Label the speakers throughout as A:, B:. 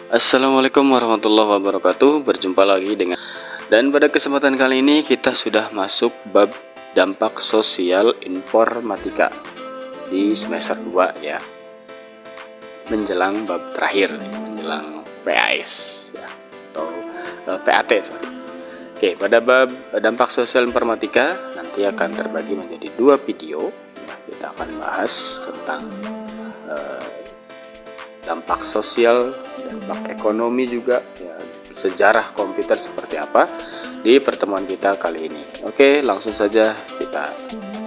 A: Assalamualaikum warahmatullahi wabarakatuh. Berjumpa lagi dan pada kesempatan kali ini kita sudah masuk bab dampak sosial informatika di semester 2 ya. Menjelang bab terakhir, menjelang PAS ya, atau PAT. Oke, pada bab dampak sosial informatika nanti akan terbagi menjadi 2 video ya. Kita akan bahas tentang dampak sosial, dampak ekonomi juga ya, sejarah komputer seperti apa di pertemuan kita kali ini. Oke, langsung saja kita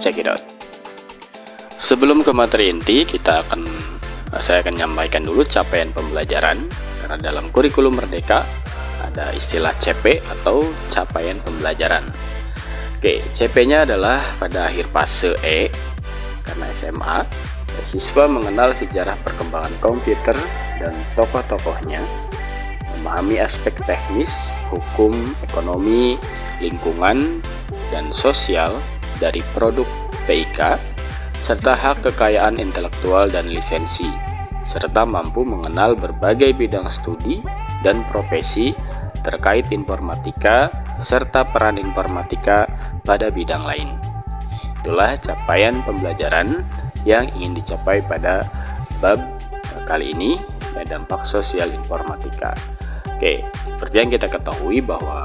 A: check it out. Sebelum ke materi inti, saya akan menyampaikan dulu capaian pembelajaran, karena dalam kurikulum Merdeka ada istilah CP atau capaian pembelajaran. Oke, CP-nya adalah pada akhir fase E karena SMA. Siswa mengenal sejarah perkembangan komputer dan tokoh-tokohnya, memahami aspek teknis, hukum, ekonomi, lingkungan, dan sosial dari produk TIK, serta hak kekayaan intelektual dan lisensi, serta mampu mengenal berbagai bidang studi dan profesi terkait informatika, serta peran informatika pada bidang lain. Itulah capaian pembelajaran yang ingin dicapai pada bab kali ini ya, dampak sosial informatika. Oke, seperti yang kita ketahui bahwa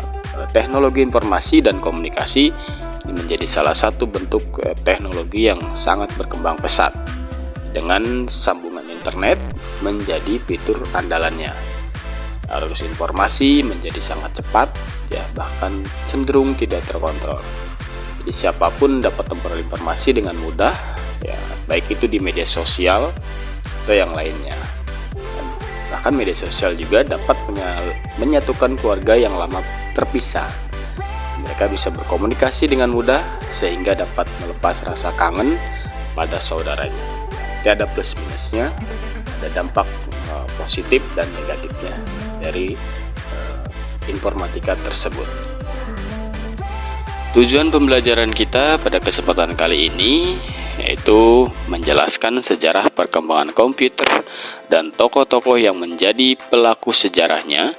A: teknologi informasi dan komunikasi ini menjadi salah satu bentuk teknologi yang sangat berkembang pesat, dengan sambungan internet menjadi fitur andalannya. Arus informasi menjadi sangat cepat ya, bahkan cenderung tidak terkontrol. Jadi siapapun dapat memperoleh informasi dengan mudah ya, baik itu di media sosial atau yang lainnya. Dan bahkan media sosial juga dapat menyatukan keluarga yang lama terpisah. Mereka bisa berkomunikasi dengan mudah sehingga dapat melepas rasa kangen pada saudaranya. Jadi ada plus minusnya, ada dampak positif dan negatifnya dari informatika tersebut. Tujuan pembelajaran kita pada kesempatan kali ini yaitu menjelaskan sejarah perkembangan komputer dan tokoh-tokoh yang menjadi pelaku sejarahnya,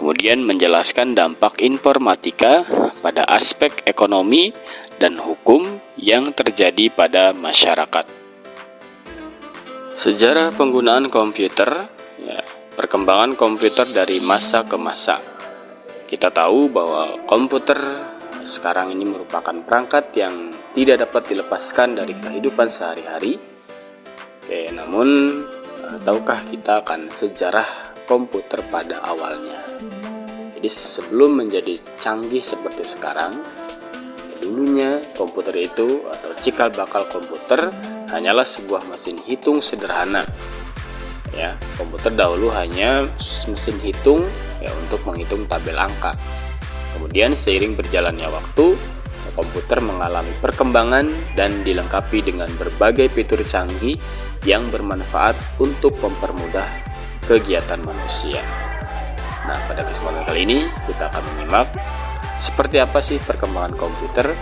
A: kemudian menjelaskan dampak informatika pada aspek ekonomi dan hukum yang terjadi pada masyarakat. Sejarah penggunaan komputer ya, perkembangan komputer dari masa ke masa. Kita tahu bahwa komputer sekarang ini merupakan perangkat yang tidak dapat dilepaskan dari kehidupan sehari-hari. Oke, namun tahukah kita akan sejarah komputer pada awalnya? Jadi sebelum menjadi canggih seperti sekarang, dulunya komputer itu atau cikal bakal komputer hanyalah sebuah mesin hitung sederhana. Ya, komputer dahulu hanya mesin hitung ya, untuk menghitung tabel angka. Kemudian seiring berjalannya waktu, komputer mengalami perkembangan dan dilengkapi dengan berbagai fitur canggih yang bermanfaat untuk mempermudah kegiatan manusia. Nah, pada kesempatan kali ini kita akan menyimak seperti apa sih perkembangan komputer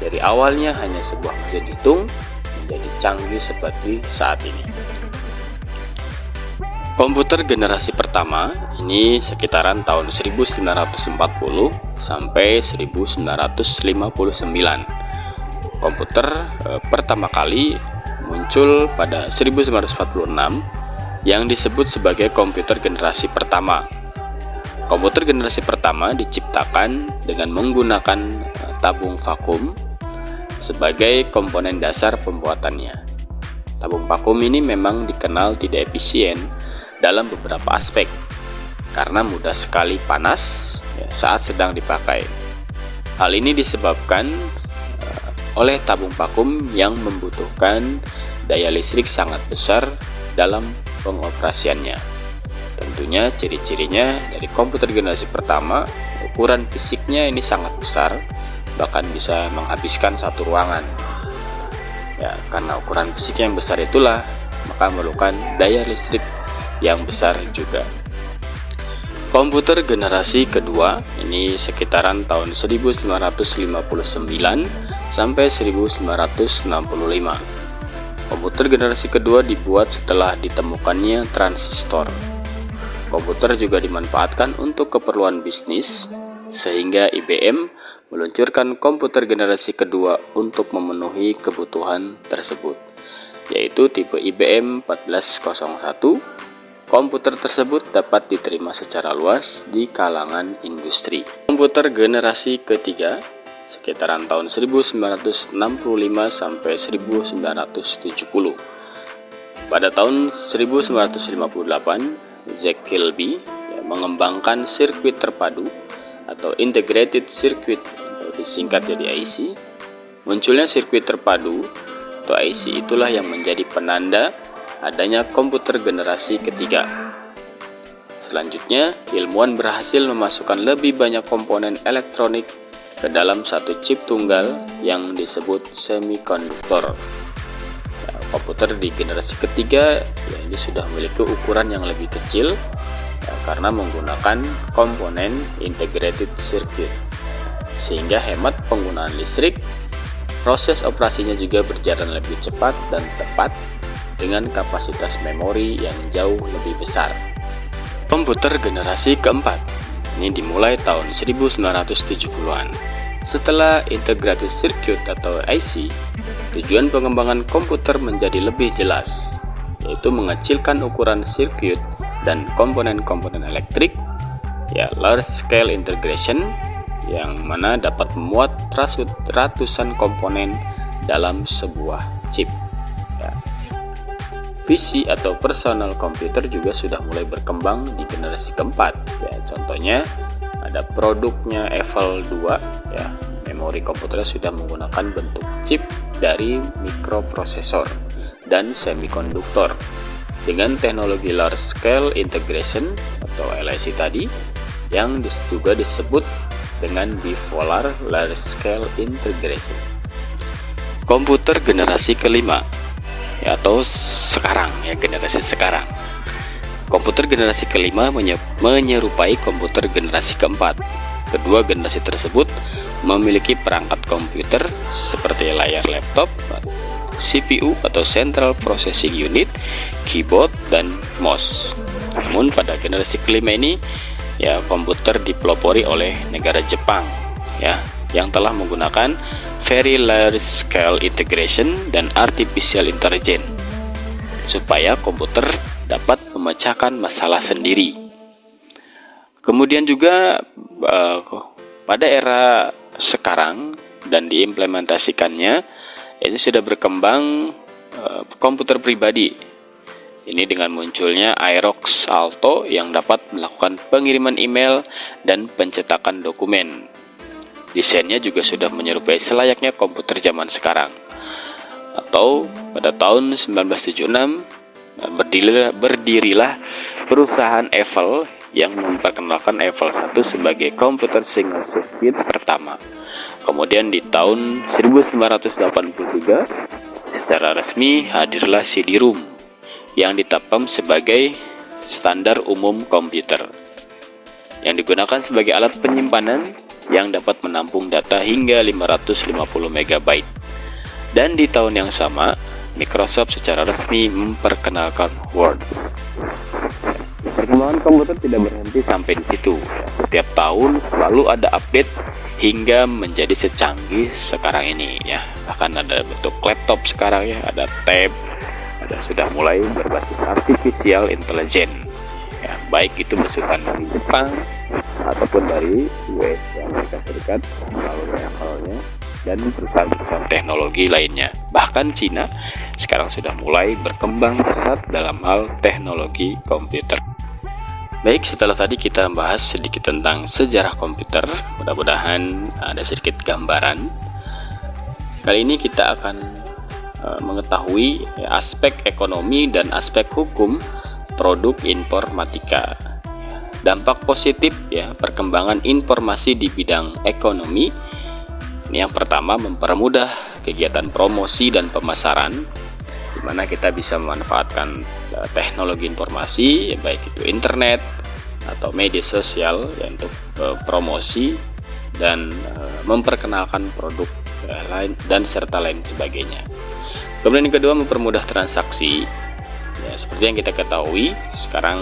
A: dari awalnya hanya sebuah mesin hitung menjadi canggih seperti saat ini. Komputer generasi pertama ini sekitaran tahun 1940 sampai 1959. Komputer pertama kali muncul pada 1946 yang disebut sebagai komputer generasi pertama. Komputer generasi pertama diciptakan dengan menggunakan tabung vakum sebagai komponen dasar pembuatannya. Tabung vakum ini memang dikenal tidak efisien dalam beberapa aspek karena mudah sekali panas ya, saat sedang dipakai. Hal ini disebabkan oleh tabung vakum yang membutuhkan daya listrik sangat besar dalam pengoperasiannya. Tentunya ciri-cirinya dari komputer generasi pertama, ukuran fisiknya ini sangat besar, bahkan bisa menghabiskan satu ruangan. Ya, karena ukuran fisik yang besar itulah maka memerlukan daya listrik yang besar juga. Komputer generasi kedua ini sekitaran tahun 1959 sampai 1965. Komputer generasi kedua dibuat setelah ditemukannya transistor. komputer juga dimanfaatkan untuk keperluan bisnis, sehingga IBM meluncurkan komputer generasi kedua untuk memenuhi kebutuhan tersebut, yaitu tipe IBM 1401. Komputer tersebut dapat diterima secara luas di kalangan industri. Komputer generasi ketiga sekitaran tahun 1965 sampai 1970. Pada tahun 1958, Jack Kilby mengembangkan sirkuit terpadu atau Integrated Circuit atau disingkat jadi IC. Munculnya sirkuit terpadu atau IC itulah yang menjadi penanda adanya komputer generasi ketiga. Selanjutnya, ilmuwan berhasil memasukkan lebih banyak komponen elektronik ke dalam satu chip tunggal yang disebut semikonduktor. Komputer di generasi ketiga ini sudah memiliki ukuran yang lebih kecil karena menggunakan komponen integrated circuit, sehingga hemat penggunaan listrik. Proses operasinya juga berjalan lebih cepat dan tepat dengan kapasitas memori yang jauh lebih besar. Komputer generasi keempat ini dimulai tahun 1970-an. Setelah integrated circuit atau IC, tujuan pengembangan komputer menjadi lebih jelas, yaitu mengecilkan ukuran sirkuit dan komponen-komponen elektrik, large scale integration, yang mana dapat memuat ratusan komponen dalam sebuah chip. PC atau personal computer juga sudah mulai berkembang di generasi keempat. Contohnya ada produknya Eiffel 2. Memori komputernya sudah menggunakan bentuk chip dari mikroprosesor dan semikonduktor dengan teknologi large scale integration atau LSI tadi, yang juga disebut dengan bipolar large scale integration. Komputer generasi kelima atau sekarang generasi sekarang. Komputer generasi kelima menyerupai komputer generasi keempat. Kedua generasi tersebut memiliki perangkat komputer seperti layar laptop, CPU atau Central Processing Unit, keyboard, dan mouse. Namun pada generasi kelima ini komputer dipelopori oleh negara Jepang yang telah menggunakan very large scale integration dan artificial intelligence supaya komputer dapat memecahkan masalah sendiri. Kemudian juga pada era sekarang dan diimplementasikannya ini sudah berkembang komputer pribadi. Ini dengan munculnya Aerox Alto yang dapat melakukan pengiriman email dan pencetakan dokumen. Desainnya juga sudah menyerupai selayaknya komputer zaman sekarang. Atau pada tahun 1976 berdirilah perusahaan Eiffel yang memperkenalkan Eiffel 1 sebagai komputer single circuit pertama. Kemudian di tahun 1983 secara resmi hadirlah CD-ROM yang ditetapkan sebagai standar umum komputer, yang digunakan sebagai alat penyimpanan yang dapat menampung data hingga 550 MB. Dan di tahun yang sama, Microsoft secara resmi memperkenalkan Word. Perkembangan komputer tidak berhenti sampai di situ. Setiap tahun selalu ada update hingga menjadi secanggih sekarang ini Bahkan ada bentuk laptop sekarang ada tab, ada sudah mulai berbasis artificial intelligence. Baik itu besutan dari Jepang ataupun dari US, Amerika Serikat melalui Apple-nya dan perusahaan-perusahaan teknologi lainnya. Bahkan Cina sekarang sudah mulai berkembang pesat dalam hal teknologi komputer. Baik, setelah tadi kita membahas sedikit tentang sejarah komputer, mudah-mudahan ada sedikit gambaran. Kali ini kita akan mengetahui aspek ekonomi dan aspek hukum produk informatika. Dampak positif perkembangan informasi di bidang ekonomi. Ini yang pertama, mempermudah kegiatan promosi dan pemasaran, di mana kita bisa memanfaatkan teknologi informasi baik itu internet atau media sosial untuk promosi dan memperkenalkan produk lain dan serta lain sebagainya. Kemudian yang kedua, mempermudah transaksi. Seperti yang kita ketahui sekarang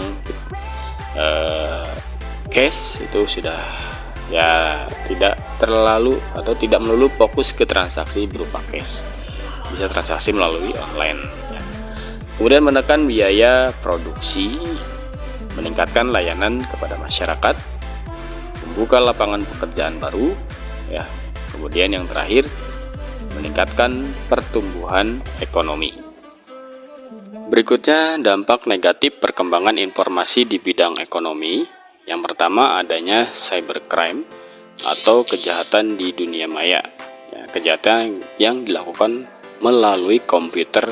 A: cash itu sudah ya tidak terlalu atau tidak melulu fokus ke transaksi berupa cash, bisa transaksi melalui online ya. Kemudian menekan biaya produksi, meningkatkan layanan kepada masyarakat, membuka lapangan pekerjaan baru ya. Kemudian yang terakhir, meningkatkan pertumbuhan ekonomi. Berikutnya, dampak negatif perkembangan informasi di bidang ekonomi. Yang pertama, adanya cybercrime atau kejahatan di dunia maya ya, kejahatan yang dilakukan melalui komputer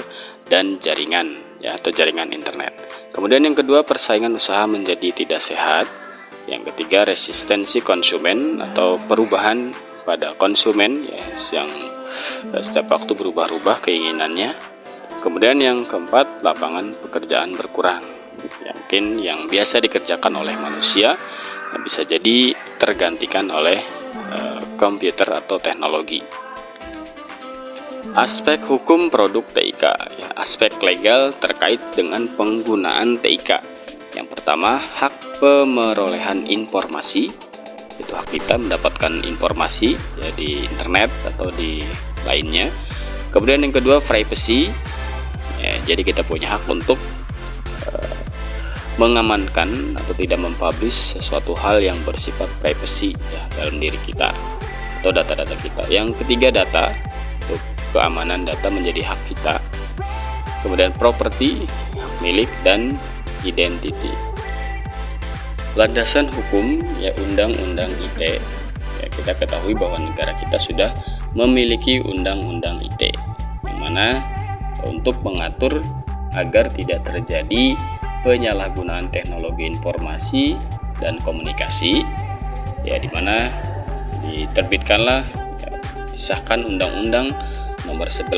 A: dan jaringan ya, atau jaringan internet. Kemudian yang kedua, persaingan usaha menjadi tidak sehat. Yang ketiga, resistensi konsumen atau perubahan pada konsumen ya, yang setiap waktu berubah-ubah keinginannya. Kemudian yang keempat, lapangan pekerjaan berkurang. Mungkin yang biasa dikerjakan oleh manusia bisa jadi tergantikan oleh komputer atau teknologi. Aspek hukum produk TIK ya, aspek legal terkait dengan penggunaan TIK. Yang pertama, hak pemerolehan informasi. Itu hak kita mendapatkan informasi ya, di internet atau di lainnya. Kemudian yang kedua, privacy ya, jadi kita punya hak untuk mengamankan atau tidak mempublish sesuatu hal yang bersifat privacy ya, dalam diri kita atau data-data kita. Yang ketiga, data, untuk keamanan data menjadi hak kita. Kemudian properti, hak milik, dan identity. Landasan hukum ya, Undang-Undang ITE ya, kita ketahui bahwa negara kita sudah memiliki Undang-Undang ITE yang mana untuk mengatur agar tidak terjadi penyalahgunaan teknologi informasi dan komunikasi ya, dimana diterbitkanlah ya, disahkan Undang-Undang Nomor 11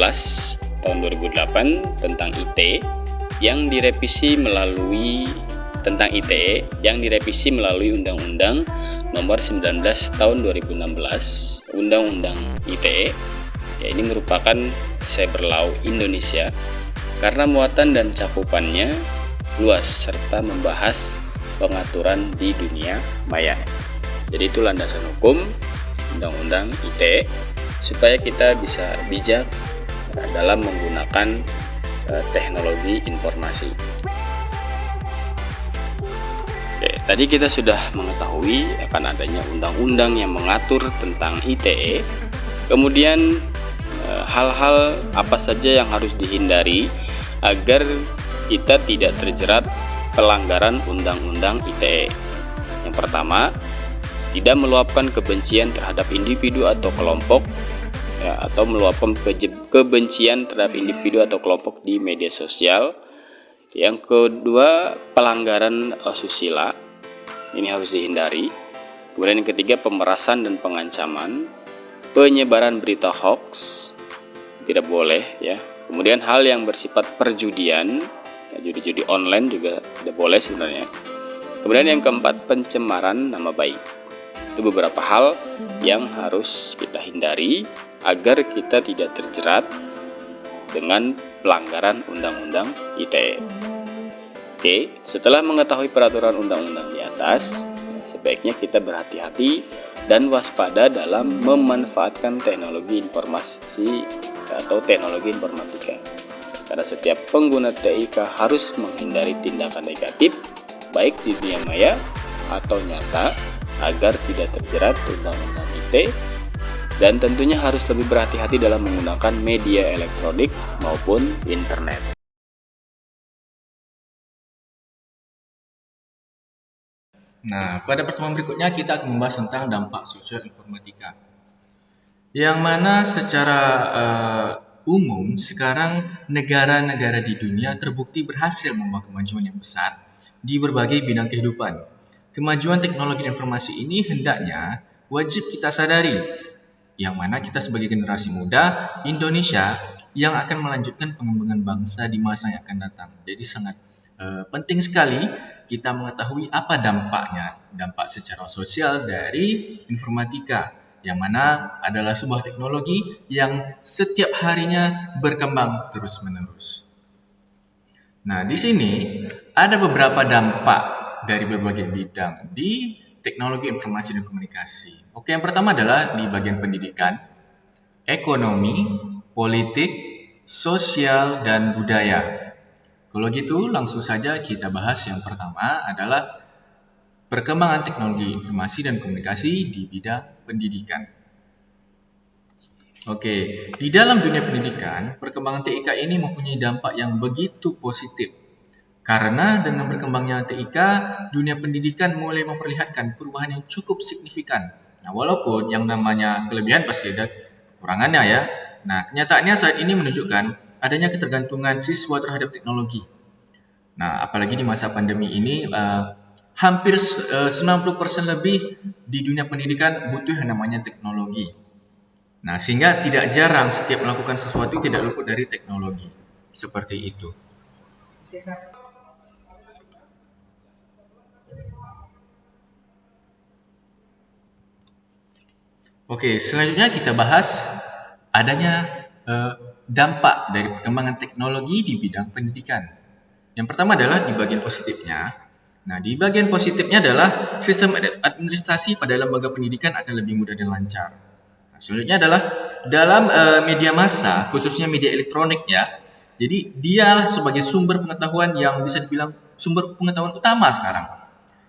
A: Tahun 2008 tentang ITE yang direvisi melalui Undang-Undang Nomor 19 Tahun 2016 Undang-Undang ITE ya, ini merupakan cyber law Indonesia karena muatan dan cakupannya luas serta membahas pengaturan di dunia maya. Jadi itu landasan hukum Undang-Undang ITE supaya kita bisa bijak dalam menggunakan teknologi informasi. Oke, tadi kita sudah mengetahui akan adanya undang-undang yang mengatur tentang ITE. Kemudian hal-hal apa saja yang harus dihindari agar kita tidak terjerat pelanggaran Undang-Undang ITE. Yang pertama, tidak meluapkan kebencian terhadap individu atau kelompok ya, atau meluapkan kebencian terhadap individu atau kelompok di media sosial. Yang kedua, pelanggaran asusila, ini harus dihindari. Kemudian yang ketiga, pemerasan dan pengancaman, penyebaran berita hoax, tidak boleh ya. Kemudian hal yang bersifat perjudian, ya, judi-judi online juga tidak boleh sebenarnya. Kemudian yang keempat, pencemaran nama baik. Itu beberapa hal yang harus kita hindari agar kita tidak terjerat dengan pelanggaran Undang-Undang ITE. Oke, setelah mengetahui peraturan undang-undang di atas, sebaiknya kita berhati-hati dan waspada dalam memanfaatkan teknologi informasi atau teknologi informatika. Karena setiap pengguna TIK harus menghindari tindakan negatif baik di dunia maya atau nyata agar tidak terjerat Undang-Undang ITE. Dan tentunya harus lebih berhati-hati dalam menggunakan media elektronik maupun internet.
B: Nah, pada pertemuan berikutnya kita akan membahas tentang dampak sosial informatika. Yang mana secara umum sekarang negara-negara di dunia terbukti berhasil membawa kemajuan yang besar di berbagai bidang kehidupan. Kemajuan teknologi informasi ini hendaknya wajib kita sadari, yang mana kita sebagai generasi muda Indonesia yang akan melanjutkan pengembangan bangsa di masa yang akan datang. Jadi sangat penting sekali kita mengetahui apa dampaknya, dampak secara sosial dari informatika, yang mana adalah sebuah teknologi yang setiap harinya berkembang terus-menerus. Nah, di sini ada beberapa dampak dari berbagai bidang di teknologi informasi dan komunikasi. Oke, yang pertama adalah di bagian pendidikan, ekonomi, politik, sosial, dan budaya. Kalau gitu, langsung saja kita bahas yang pertama adalah perkembangan teknologi informasi dan komunikasi di bidang pendidikan. Oke, di dalam dunia pendidikan, perkembangan TIK ini mempunyai dampak yang begitu positif. Karena dengan berkembangnya TIK, dunia pendidikan mulai memperlihatkan perubahan yang cukup signifikan. Nah, walaupun yang namanya kelebihan pasti ada kekurangannya ya. Nah, kenyataannya saat ini menunjukkan adanya ketergantungan siswa terhadap teknologi. Nah, apalagi di masa pandemi ini, hampir 90% lebih di dunia pendidikan butuh yang namanya teknologi. Nah, sehingga tidak jarang setiap melakukan sesuatu tidak luput dari teknologi. Seperti itu. Oke, selanjutnya kita bahas adanya dampak dari perkembangan teknologi di bidang pendidikan. Yang pertama adalah di bagian positifnya. Nah, di bagian positifnya adalah sistem administrasi pada lembaga pendidikan akan lebih mudah dan lancar. Nah, selanjutnya adalah dalam media massa, khususnya media elektronik ya. Jadi dia sebagai sumber pengetahuan yang bisa dibilang sumber pengetahuan utama sekarang,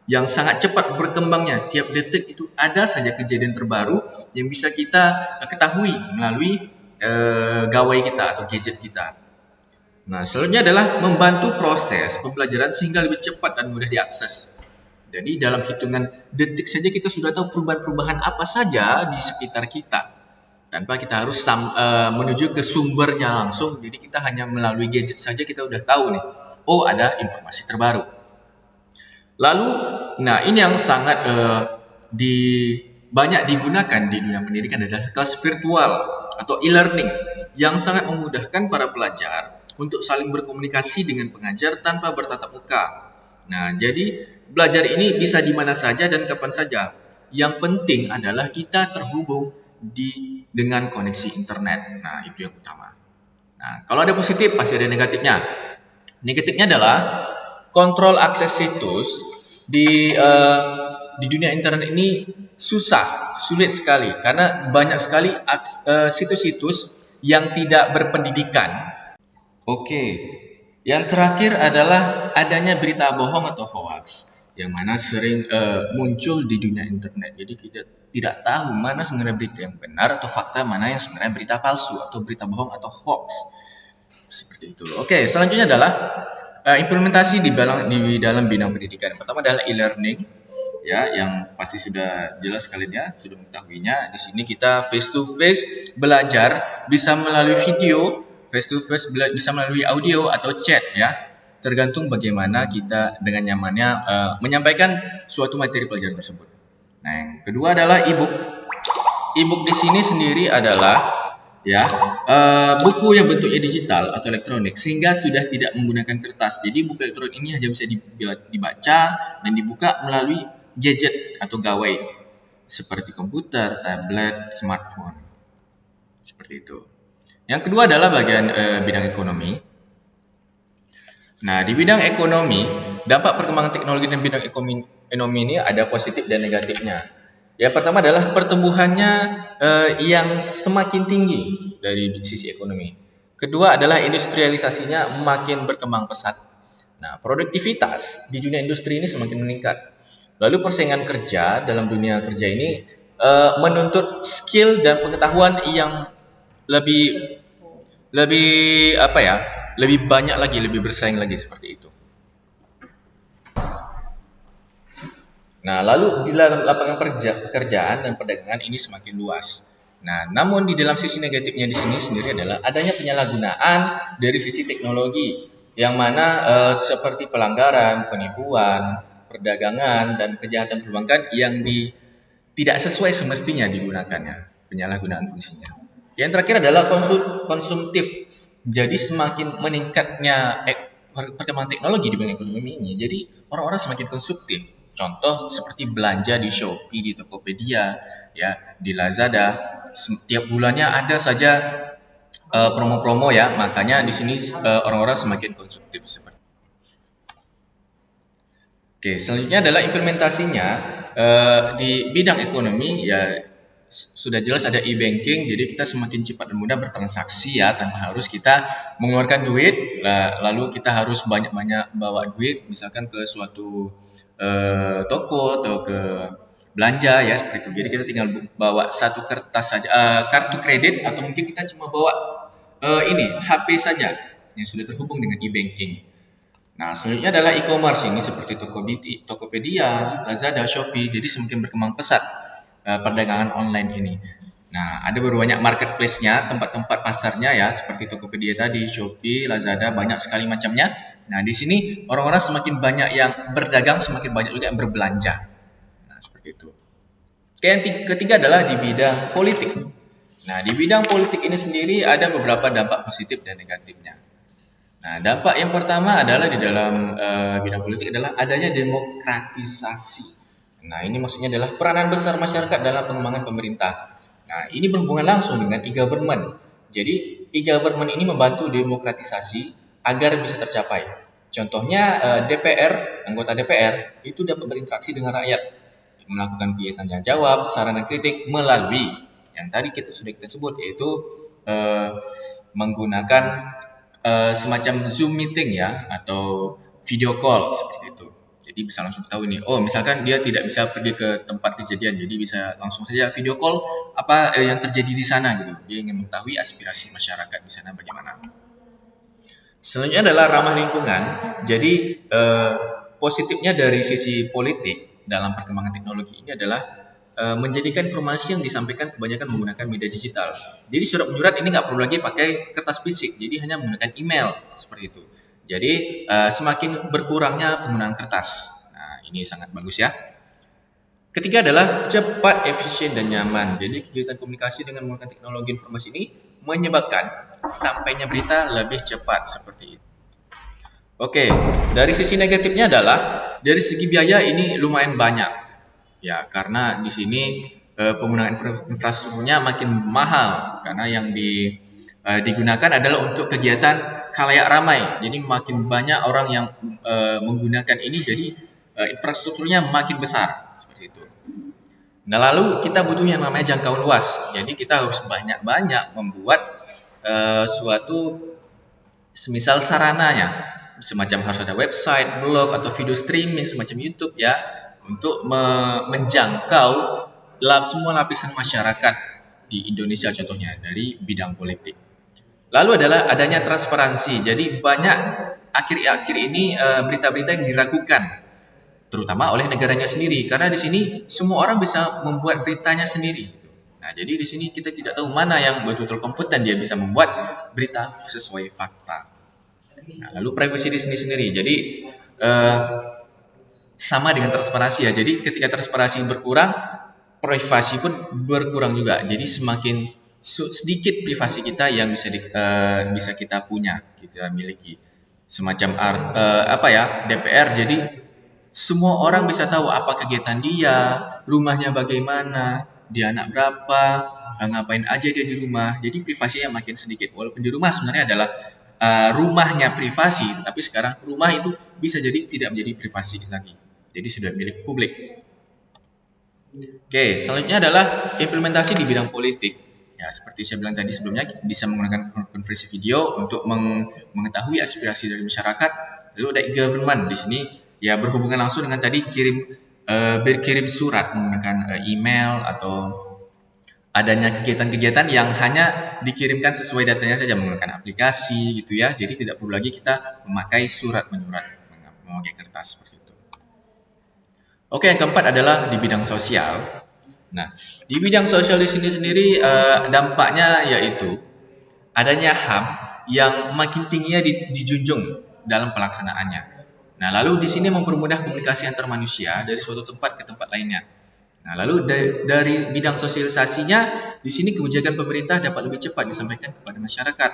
B: yang sangat cepat berkembangnya. Tiap detik itu ada saja kejadian terbaru yang bisa kita ketahui melalui gawai kita atau gadget kita. Nah, selanjutnya adalah membantu proses pembelajaran sehingga lebih cepat dan mudah diakses. Jadi dalam hitungan detik saja kita sudah tahu perubahan-perubahan apa saja di sekitar kita, tanpa kita harus menuju ke sumbernya langsung. Jadi kita hanya melalui gadget saja kita udah tahu nih, oh ada informasi terbaru. Lalu, nah ini yang sangat banyak digunakan di dunia pendidikan adalah kelas virtual atau e-learning yang sangat memudahkan para pelajar untuk saling berkomunikasi dengan pengajar tanpa bertatap muka. Nah, jadi belajar ini bisa di mana saja dan kapan saja. Yang penting adalah kita terhubung dengan koneksi internet. Nah, itu yang utama. Nah, kalau ada positif pasti ada negatifnya. Negatifnya adalah kontrol akses situs di dunia internet ini sulit sekali karena banyak sekali situs-situs yang tidak berpendidikan. Oke, yang terakhir adalah adanya berita bohong atau hoax yang mana sering muncul di dunia internet. Jadi kita tidak tahu mana sebenarnya berita yang benar atau fakta, mana yang sebenarnya berita palsu atau berita bohong atau hoax. Seperti itu. Oke, selanjutnya adalah implementasi di dalam bidang pendidikan. Pertama adalah e-learning, ya, yang pasti sudah jelas kalian ya, sudah mengetahuinya. Di sini kita face to face belajar, bisa melalui video, face to face bisa melalui audio atau chat ya. Tergantung bagaimana kita dengan nyamannya menyampaikan suatu materi pelajaran tersebut. Nah, yang kedua adalah e-book. E-book di sini sendiri adalah ya buku yang bentuknya digital atau elektronik sehingga sudah tidak menggunakan kertas. Jadi buku elektronik ini hanya bisa dibaca dan dibuka melalui gadget atau gawai seperti komputer, tablet, smartphone. Seperti itu. Yang kedua adalah bagian bidang ekonomi. Nah, di bidang ekonomi, dampak perkembangan teknologi dan bidang ekonomi ini ada positif dan negatifnya. Yang pertama adalah pertumbuhannya yang semakin tinggi dari sisi ekonomi. Kedua adalah industrialisasinya makin berkembang pesat. Nah, produktivitas di dunia industri ini semakin meningkat. Lalu persaingan kerja dalam dunia kerja ini menuntut skill dan pengetahuan yang lebih banyak lagi, lebih bersaing lagi seperti itu. Nah, lalu di dalam lapangan pekerjaan dan perdagangan ini semakin luas. Nah, namun di dalam sisi negatifnya di sini sendiri adalah adanya penyalahgunaan dari sisi teknologi, yang mana seperti pelanggaran, penipuan, perdagangan, dan kejahatan perbankan yang tidak sesuai semestinya digunakannya, penyalahgunaan fungsinya. Yang terakhir adalah konsumtif. Jadi semakin meningkatnya perkembangan teknologi di bidang ekonomi ini, jadi orang-orang semakin konsumtif. Contoh seperti belanja di Shopee, di Tokopedia, ya, di Lazada, setiap bulannya ada saja promo-promo ya, makanya di sini orang-orang semakin konsumtif seperti. Oke, selanjutnya adalah implementasinya di bidang ekonomi ya sudah jelas ada e-banking, jadi kita semakin cepat dan mudah bertransaksi ya tanpa harus kita mengeluarkan duit, lalu kita harus banyak-banyak bawa duit misalkan ke suatu toko atau ke belanja ya seperti itu. Jadi kita tinggal bawa satu kertas saja, kartu kredit atau mungkin kita cuma bawa ini HP saja yang sudah terhubung dengan e-banking. Nah, selanjutnya adalah e-commerce ini seperti Tokopedia, Lazada, Shopee. Jadi semakin berkembang pesat perdagangan online ini. Nah, ada banyak marketplace-nya, tempat-tempat pasarnya ya, seperti Tokopedia tadi, Shopee, Lazada, banyak sekali macamnya. Nah, di sini orang-orang semakin banyak yang berdagang, semakin banyak juga yang berbelanja. Nah, seperti itu. Oke, yang ketiga adalah di bidang politik. Nah, di bidang politik ini sendiri ada beberapa dampak positif dan negatifnya. Nah, dampak yang pertama adalah di dalam bidang politik adalah adanya demokratisasi. Nah, ini maksudnya adalah peranan besar masyarakat dalam pengembangan pemerintah. Nah, ini berhubungan langsung dengan e-government. Jadi, e-government ini membantu demokratisasi agar bisa tercapai. Contohnya anggota DPR itu dapat berinteraksi dengan rakyat, melakukan kegiatan tanya jawab, saran dan kritik melalui yang tadi sudah kita sebut yaitu menggunakan semacam Zoom meeting ya atau video call seperti itu. Jadi bisa langsung tahu ini. Oh, misalkan dia tidak bisa pergi ke tempat kejadian, jadi bisa langsung saja video call apa yang terjadi di sana gitu. Dia ingin mengetahui aspirasi masyarakat di sana bagaimana. Selanjutnya adalah ramah lingkungan. Jadi positifnya dari sisi politik dalam perkembangan teknologi ini adalah menjadikan informasi yang disampaikan kebanyakan menggunakan media digital. Jadi surat menyurat ini nggak perlu lagi pakai kertas fisik, jadi hanya menggunakan email seperti itu. Jadi semakin berkurangnya penggunaan kertas. Nah, ini sangat bagus ya. Ketiga adalah cepat, efisien dan nyaman. Jadi kegiatan komunikasi dengan menggunakan teknologi informasi ini menyebabkan sampainya berita lebih cepat seperti itu. Oke, dari sisi negatifnya adalah dari segi biaya ini lumayan banyak. Ya, karena di sini penggunaan infrastrukturnya makin mahal karena yang digunakan adalah untuk kegiatan khalayak ramai. Jadi makin banyak orang yang menggunakan ini, jadi infrastrukturnya makin besar seperti itu. Nah, lalu kita butuh yang namanya jangkauan luas. Jadi kita harus banyak-banyak membuat suatu semisal sarananya, semacam harus ada website, blog atau video streaming semacam YouTube ya, untuk menjangkau semua lapisan masyarakat di Indonesia contohnya dari bidang politik. Lalu adalah adanya transparansi. Jadi banyak akhir-akhir ini berita-berita yang diragukan, terutama oleh negaranya sendiri. Karena di sini semua orang bisa membuat beritanya sendiri. Nah, jadi di sini kita tidak tahu mana yang betul-betul kompeten dia bisa membuat berita sesuai fakta. Nah, lalu privasi di sini sendiri. Jadi sama dengan transparansi ya. Jadi ketika transparansi berkurang, privasi pun berkurang juga. Jadi semakin sedikit privasi kita yang bisa kita punya, kita miliki. Semacam DPR. Jadi semua orang bisa tahu apa kegiatan dia, rumahnya bagaimana, dia anak berapa, ngapain aja dia di rumah. Jadi privasinya makin sedikit. Walaupun di rumah sebenarnya adalah rumahnya privasi, tapi sekarang rumah itu bisa jadi tidak menjadi privasi lagi. Jadi sudah milik publik. Oke, selanjutnya adalah implementasi di bidang politik. Ya, seperti saya bilang tadi sebelumnya, bisa menggunakan konferensi video untuk mengetahui aspirasi dari masyarakat. Lalu ada e-government di sini, ya berhubungan langsung dengan tadi berkirim surat menggunakan email atau adanya kegiatan-kegiatan yang hanya dikirimkan sesuai datanya saja menggunakan aplikasi gitu ya. Jadi tidak perlu lagi kita memakai surat menyurat, memakai kertas seperti itu. Oke, yang keempat adalah di bidang sosial. Nah, di bidang sosial di sini sendiri dampaknya yaitu adanya HAM yang makin tingginya dijunjung dalam pelaksanaannya. Nah, lalu di sini mempermudah komunikasi antar manusia dari suatu tempat ke tempat lainnya. Nah, lalu dari bidang sosialisasinya, di sini kebijakan pemerintah dapat lebih cepat disampaikan kepada masyarakat.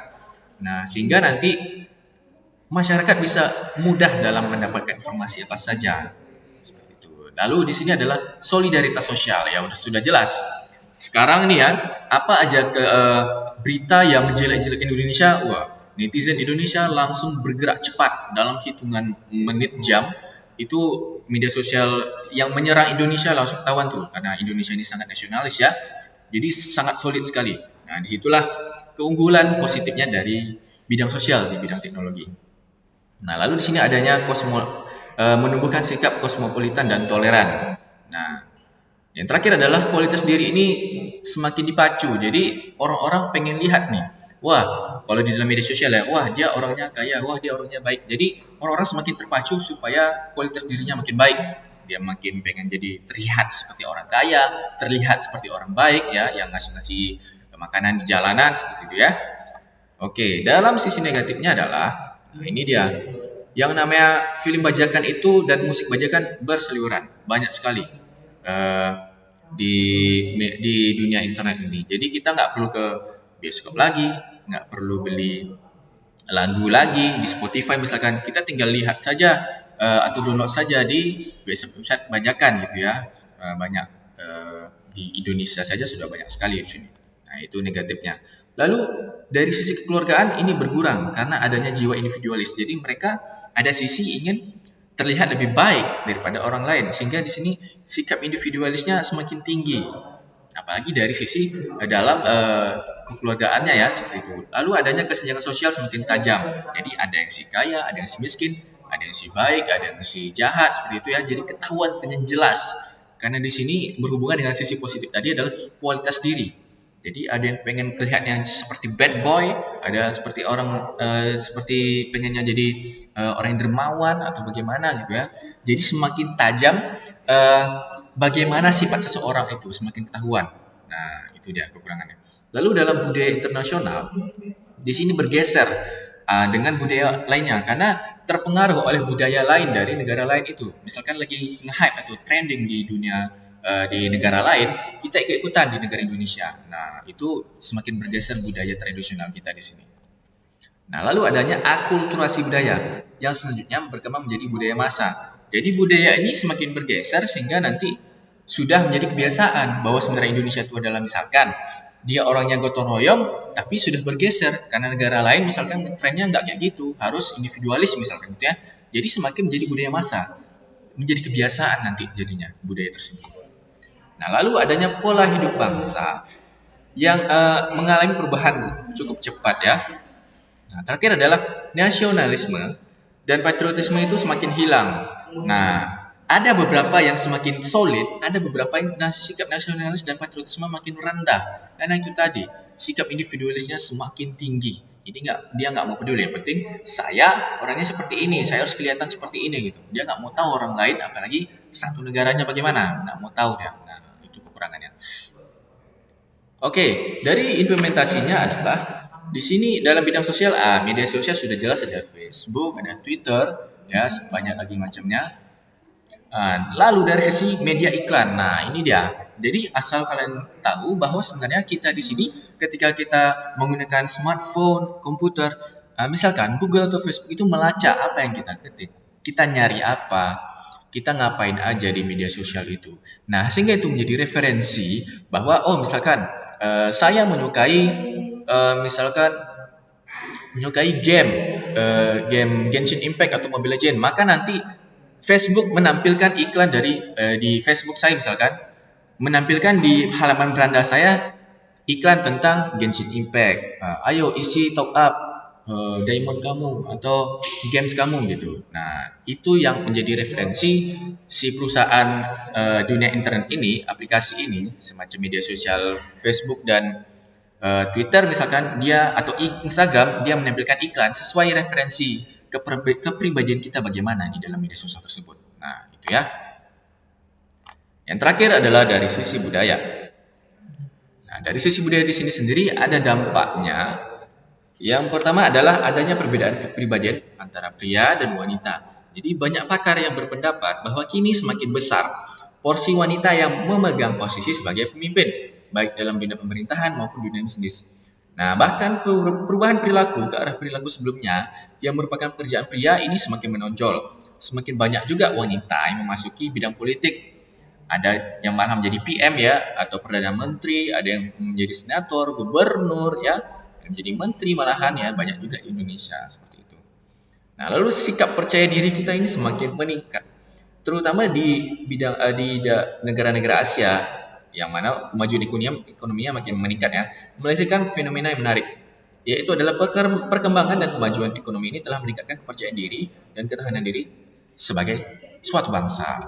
B: Nah, sehingga nanti masyarakat bisa mudah dalam mendapatkan informasi apa saja. Seperti itu. Lalu di sini adalah solidaritas sosial, ya sudah jelas. Sekarang nih ya, apa aja berita yang menjelek-jelekan Indonesia, netizen Indonesia langsung bergerak cepat dalam hitungan menit jam. Itu media sosial yang menyerang Indonesia langsung ketahuan tuh, karena Indonesia ini sangat nasionalis ya, jadi sangat solid sekali. Nah, disitulah keunggulan positifnya dari bidang sosial di bidang teknologi. Nah, lalu di sini adanya menumbuhkan sikap kosmopolitan dan toleran. Nah, yang terakhir adalah kualitas diri ini semakin dipacu. Jadi orang-orang pengen lihat nih, wah kalau di dalam media sosial ya, wah dia orangnya kaya, wah dia orangnya baik. Jadi orang-orang semakin terpacu supaya kualitas dirinya makin baik. Dia makin pengen jadi terlihat seperti orang kaya, terlihat seperti orang baik ya, yang ngasih-ngasih makanan di jalanan seperti itu ya. Oke, dalam sisi negatifnya adalah, nah ini dia, yang namanya film bajakan itu dan musik bajakan berseliweran, banyak sekali di dunia internet ini. Jadi kita nggak perlu ke bioskop lagi, nggak perlu beli lagu lagi di Spotify misalkan, kita tinggal lihat saja atau download saja di website bajakan gitu ya. Banyak di Indonesia saja sudah banyak sekali di sini. Nah, itu negatifnya. Lalu dari sisi kekeluargaan ini berkurang karena adanya jiwa individualis. Jadi mereka ada sisi ingin terlihat lebih baik daripada orang lain, sehingga di sini sikap individualisnya semakin tinggi. Apalagi dari sisi dalam kekeluargaannya ya seperti itu. Lalu adanya kesenjangan sosial semakin tajam. Jadi ada yang si kaya, ada yang si miskin, ada yang si baik, ada yang si jahat seperti itu ya. Jadi ketahuan dengan jelas. Karena di sini berhubungan dengan sisi positif tadi adalah kualitas diri. Jadi ada yang pengen kelihatannya seperti bad boy, ada seperti orang seperti pengennya jadi orang yang dermawan atau bagaimana gitu ya. Jadi semakin tajam bagaimana sifat seseorang itu semakin ketahuan. Nah, itu dia kekurangannya. Lalu dalam budaya internasional di sini bergeser dengan budaya lainnya karena terpengaruh oleh budaya lain dari negara lain itu. Misalkan lagi nge-hype atau trending di dunia di negara lain, kita ikut-ikutan di negara Indonesia. Nah, itu semakin bergeser budaya tradisional kita di sini. Nah, lalu adanya akulturasi budaya yang selanjutnya berkembang menjadi budaya massa. Jadi budaya ini semakin bergeser sehingga nanti sudah menjadi kebiasaan bahwa sebenarnya Indonesia itu adalah misalkan dia orangnya gotong royong, tapi sudah bergeser karena negara lain misalkan trennya nggak kayak gitu, harus individualis misalkan gitu ya. Jadi semakin menjadi budaya massa, menjadi kebiasaan nanti jadinya budaya tersebut. Nah, lalu adanya pola hidup bangsa yang mengalami perubahan cukup cepat ya. Nah, terakhir adalah nasionalisme dan patriotisme itu semakin hilang. Nah, ada beberapa yang semakin solid, ada beberapa yang sikap nasionalis dan patriotisme makin rendah. Karena itu tadi, sikap individualisnya semakin tinggi. Jadi dia nggak mau peduli, yang penting saya orangnya seperti ini, saya harus kelihatan seperti ini gitu. Dia nggak mau tahu orang lain, apalagi satu negaranya bagaimana, nggak mau tahu dia. Nah, itu kekurangannya. Oke, dari implementasinya adalah di sini dalam bidang sosial, media sosial sudah jelas ada Facebook, ada Twitter, ya banyak lagi macamnya. Lalu dari sisi media iklan, nah ini dia. Jadi asal kalian tahu bahwa sebenarnya kita di sini ketika kita menggunakan smartphone, komputer, misalkan Google atau Facebook itu melacak apa yang kita ketik, kita nyari apa, kita ngapain aja di media sosial itu. Nah, sehingga itu menjadi referensi bahwa misalkan saya menyukai game Genshin Impact atau Mobile Legends, maka nanti Facebook menampilkan iklan di Facebook saya misalkan, menampilkan di halaman beranda saya iklan tentang Genshin Impact. Ayo isi top up diamond kamu atau games kamu gitu. Nah, itu yang menjadi referensi si perusahaan dunia internet ini, aplikasi ini, semacam media sosial Facebook dan Twitter misalkan dia atau Instagram, dia menampilkan iklan sesuai referensi kepribadian kita bagaimana di dalam media sosial tersebut. Nah, itu ya. Yang terakhir adalah dari sisi budaya. Nah, dari sisi budaya di sini sendiri ada dampaknya. Yang pertama adalah adanya perbedaan kepribadian antara pria dan wanita. Jadi banyak pakar yang berpendapat bahwa kini semakin besar porsi wanita yang memegang posisi sebagai pemimpin, baik dalam dunia pemerintahan maupun dunia bisnis. Nah, bahkan perubahan perilaku ke arah perilaku sebelumnya yang merupakan pekerjaan pria ini semakin menonjol. Semakin banyak juga wanita yang memasuki bidang politik. Ada yang malah menjadi PM ya, atau Perdana Menteri, ada yang menjadi senator, gubernur ya, menjadi menteri malahan ya, banyak juga di Indonesia seperti itu. Nah, lalu sikap percaya diri kita ini semakin meningkat. terutama di bidang negara-negara Asia yang mana kemajuan ekonominya makin meningkat ya, melahirkan fenomena yang menarik, yaitu adalah perkembangan dan kemajuan ekonomi ini telah meningkatkan kepercayaan diri dan ketahanan diri sebagai suatu bangsa.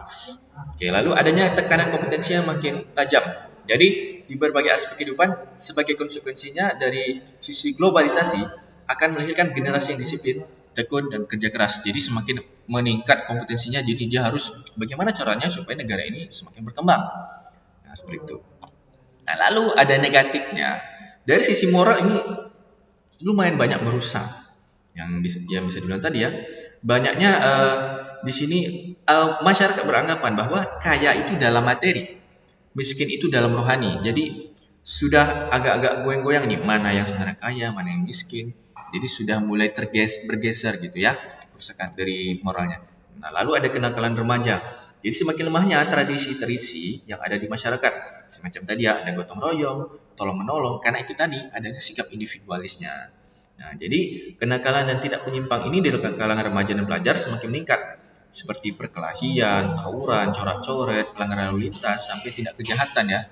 B: Oke, lalu adanya tekanan kompetensi yang makin tajam. Jadi di berbagai aspek kehidupan, sebagai konsekuensinya dari sisi globalisasi akan melahirkan generasi yang disiplin, tekun, dan kerja keras. Jadi semakin meningkat kompetensinya, jadi dia harus bagaimana caranya supaya negara ini semakin berkembang. Nah, seperti itu. Nah, lalu ada negatifnya. Dari sisi moral ini lumayan banyak merusak. Yang bisa dibilang tadi ya, banyaknya di sini masyarakat beranggapan bahwa kaya itu dalam materi, miskin itu dalam rohani. Jadi sudah agak-agak goyang-goyang nih, mana yang sebenarnya kaya, mana yang miskin. Jadi sudah mulai bergeser gitu ya, kerusakan dari moralnya. Nah, lalu ada kenakalan remaja. Jadi semakin lemahnya tradisi-tradisi yang ada di masyarakat. Semacam tadi ya, ada gotong royong, tolong menolong, karena itu tadi adanya sikap individualisnya. Nah, jadi kenakalan dan tidak penyimpang ini di kalangan remaja dan pelajar semakin meningkat, seperti perkelahian, tawuran, coret-coret, pelanggaran lalu lintas, sampai tindak kejahatan ya,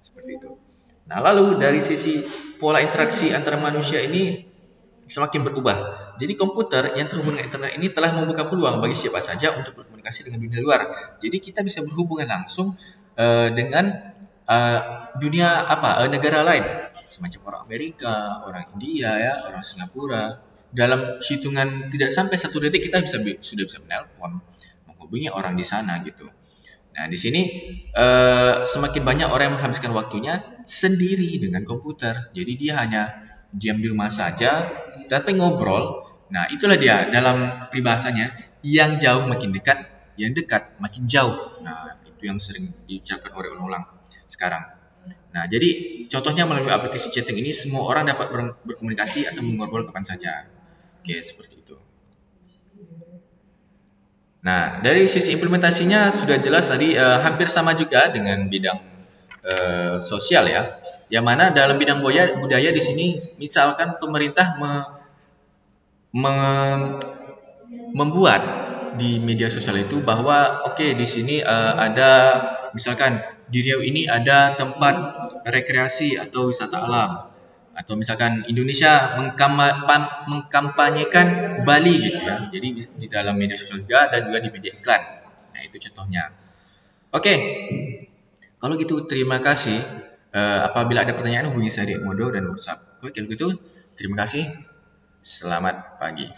B: seperti itu. Nah, lalu dari sisi pola interaksi antara manusia ini semakin berubah. Jadi komputer yang terhubung dengan internet ini telah membuka peluang bagi siapa saja untuk berkomunikasi dengan dunia luar. Jadi kita bisa berhubungan langsung dengan dunia negara lain, semacam orang Amerika, orang India ya, orang Singapura. Dalam hitungan tidak sampai 1 detik kita sudah bisa menelpon, menghubungi orang di sana gitu. Nah, di sini semakin banyak orang yang menghabiskan waktunya sendiri dengan komputer. Jadi dia hanya diam di rumah saja, tapi ngobrol. Nah, itulah dia dalam peribahasanya, yang jauh makin dekat, yang dekat makin jauh. Nah, itu yang sering diucapkan oleh orang-orang sekarang. Nah, jadi contohnya melalui aplikasi chatting ini semua orang dapat berkomunikasi atau mengobrol kapan saja. Oke, seperti itu. Nah, dari sisi implementasinya sudah jelas tadi, hampir sama juga dengan bidang sosial ya. Yang mana dalam bidang budaya di sini misalkan pemerintah membuat di media sosial itu bahwa di sini ada misalkan di Riau ini ada tempat rekreasi atau wisata alam, atau misalkan Indonesia mengkampanyekan Bali gitu ya. Jadi di dalam media sosial juga dan juga di media iklan. Nah, itu contohnya. Oke. Kalau gitu terima kasih. Apabila ada pertanyaan hubungi saya di Edmodo dan WhatsApp. Oke, kalau gitu terima kasih. Selamat pagi.